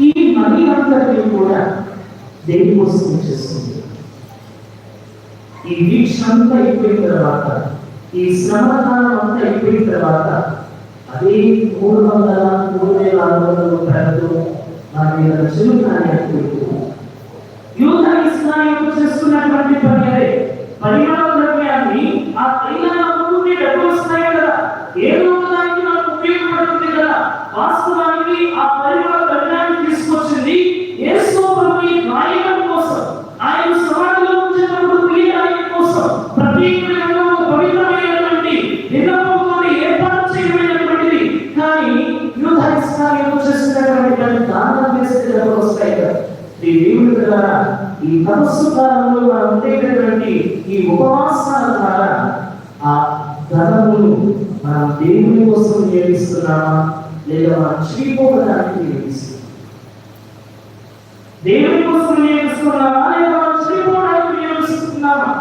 ఈ మనీ అంతటిని కూడా దేని కోసం చేస్తుంది? ఈ వీక్ష అంతా అయిపోయిన తర్వాత, ఈ శ్రమకాలం అంతా అయిపోయిన తర్వాత అదే 3,600 రూపాయలతో మన మీద చెల్లుతానికి యూద ఇస్రాయేలు చేస్తున్నటువంటి పని అదే. పరిమళ ద్రవ్యాన్ని ఆ తైలాన్ని అమ్ముకుంటే డబ్బులు వస్తాయి కదా, ఏదో దానికి మనకు ఉపయోగపడుతుంది కదా. వాస్తవానికి ఆ పరిమళ ద్రవ్యాన్ని తీసుకొచ్చింది యేసు ప్రభుని రాయడం కోసం, ఆయన సమాధిలో ఉంచినప్పుడు ప్రియరాయడం కోసం, ప్రత్యేకమైన పవిత్రమైనటువంటి నిలవతో ఏర్పాటు చేయబడినటువంటిది. కానీ యూద ఇస్రాయేలు చేస్తున్నటువంటి పని దానం చేస్తే డబ్బులు వస్తాయి కదా. దేవుడి ద్వారా ఈ తపస్సు కాలంలో మనం ఉండేటటువంటి ఈ ఉపవాసాల ద్వారా ఆ ధనములు మనం దేవుని కోసం వినియోగిస్తున్నామా, లేదా మనం చీపోవడానికి వినియోగిస్తున్నామా? దేవుని కోసం వినియోగిస్తున్నామా, లేదా మనం చీపోవడానికి వినియోగిస్తున్నామా?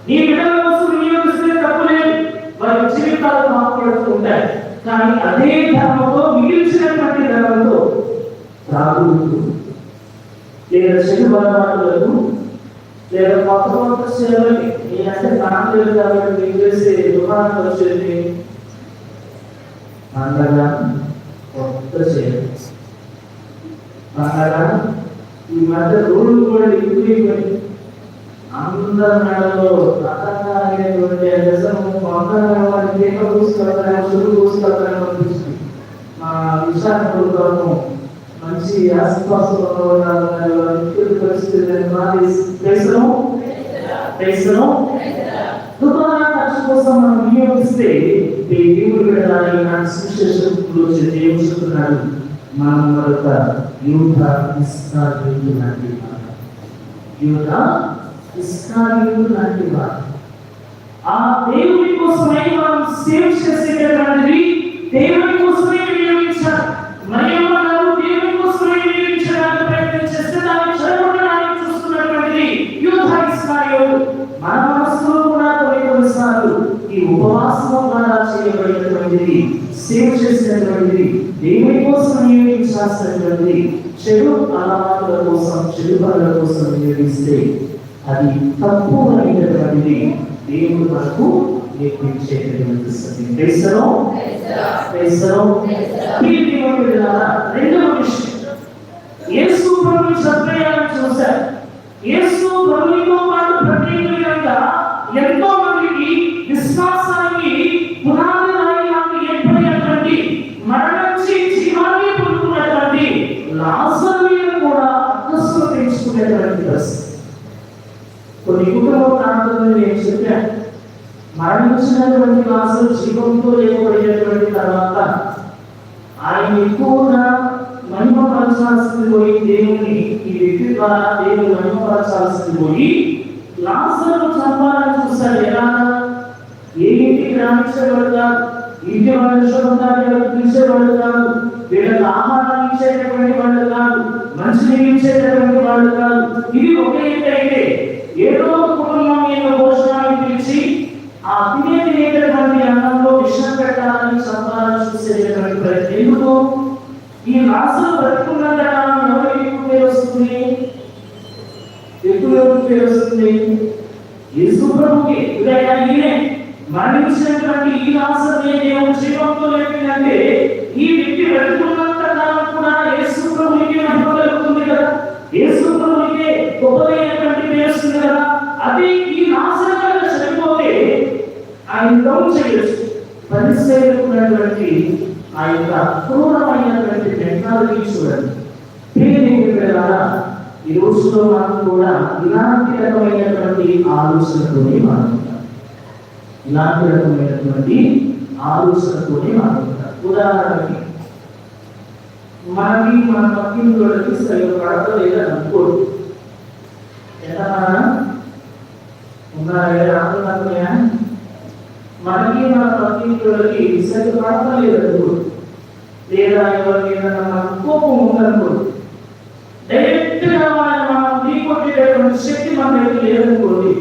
నీ బిడ్డల కోసం వినియోగిస్తే తప్పు లేదు, వారి జీవితాలు మాట్లాడుతూ ఉంటాయి. కానీ అదే ధర్మంతో మిగిల్చినటువంటి ధనంతో త్రాగుతూ లేదా చెడు బలవాటులకు లేదా కొత్త సేవలకి, నేనంటే కాంట్లేదు కాబట్టి నేను చేసే దుకాణం వచ్చేది పండగ కొత్త సేవ. పండగ ఈ మధ్య రోడ్లు కూడా ఎక్కువైపోయి అందరి నెలలో రకంగా అనేటువంటి చూసుకెళ్తాను, చుట్టూ చూసుకెళ్తాను అనిపిస్తుంది. మా విశాఖపట్నం మంచి ఆస్తిపాస్తులు కోసం మనం వినియోగిస్తే దేవుడు చెప్తున్నాడు, మనం మరొక యూద ఇస్రాయేలు లాంటి వారు, యూద ఇస్రాయేలు లాంటి వారు. ఆ దేవుని కోసమై మనం సేవ చేసేటటువంటిది దేవుని కోసమే వినియోగించాలి. మరియు దేవుని కోసమే వినియోగించడానికి ప్రయత్నం చేస్తే దాన్ని చెడగొట్టడానికి చూస్తున్నటువంటిది యూద ఇస్రాయేలు. మన మనసులో కూడా కొన్నిసార్లు ఈ ఉపవాసం ద్వారా చేయబడినటువంటిది, సేవ చేసినటువంటిది, దేవుని కోసం వినియోగించాల్సినటువంటిది చెడు అలవాట్ల కోసం, చెడు పనుల కోసం వినియోగిస్తే అది తప్పు అయినటువంటిది దేవుడు మనకు నేర్పించేటటువంటి సత్యం. రెండవ విషయం, యేసు ప్రభుని సత్యాన్ని చూశారు. యేసు ప్రభునితో పాటు ప్రత్యేకంగా ఎంతో మందికి విశ్వాసానికి పునాది రాయిలాగా ఏర్పడినటువంటి, మరణించి జీవాన్ని పొందుకున్నటువంటి లాజరును కూడా అక్కస్సు తెచ్చుకునేటువంటి పరిస్థితి. కొన్ని కుటుంబ ప్రాంతాల్లో నేను చెప్పాను, మరణించినటువంటి లాజరు జీవంతో లేపబడినటువంటి తర్వాత ఆయన ఎక్కువగా మహిమపరచాల్సింది పోయి దేవుని, ఈ వ్యక్తి ద్వారా దేవుని మహిమపరచాల్సింది పోయి లాజరు చంపాలని చూశారు. ఎలా? ఏ ఇంటికి రాణించేవాడు కాదు, ఇంటి వాళ్ళు శుభకార్యాలు పిలిచేవాళ్ళు కాదు, వీళ్ళకి ఆహారాన్ని ఇచ్చేటటువంటి వాళ్ళు కాదు, మంచి నీళ్ళు ఇచ్చేటటువంటి వాళ్ళు కాదు. ఇది ఒక ఏంటంటే ఏదో కుటుంబం యొక్క భోజనాన్ని పిలిచి ఆ తినేటటువంటి అన్నంలో విషం పెట్టాలని చంపాలని చూసేటటువంటి ప్రయత్నం. ఎందుకు? ఈ లాజరు బ్రతికున్నంత కాలం ఎవరికి ఎక్కువ పేరు వస్తుంది? ఎవరికి పేరు వస్తుంది? యేసు ప్రభువుకి. ఈయనే మరణించినటువంటి ఈ లాజరుని దేవుడు జీవంతో లేపిందంటే ఈ వ్యక్తి బ్రతికున్నంత కాలం కూడా యేసు ప్రభువుకి మహిమ కలుగుతుంది కదా, యేసు ప్రభువుకి గొప్పదైనటువంటి పేరు వస్తుంది కదా. అది ఈ లాజరు కనుక చనిపోతే ఆయన డౌన్ చేయొచ్చు. పరిశీలకున్నటువంటి ఆ యొక్క క్రూరమైనటువంటి మెంటాలిటీ చూడండి. ఈ రోజులో మనం కూడా ఇలాంటి రకమైనటువంటి ఆలోచనతోనే మాట్లాడతాం, ఇలాంటి రకమైనటువంటి ఆలోచనతోనే మాట్లాడతాం. ఉదాహరణకి మనకి మన పక్కింటి సరిగ్గా పడతలేదని అనుకోడు, ఎంత ఉన్నాయా? మనకి మన పక్కింటి సరిగ్గా పడతలేదనుకోడు, లేదా ఎవరికైనా మనకు కోపం ఉందనుకోడు, డైరెక్ట్ గా మనం ఢీ కొట్టేటటువంటి శక్తి మన దగ్గర లేదనుకోండి,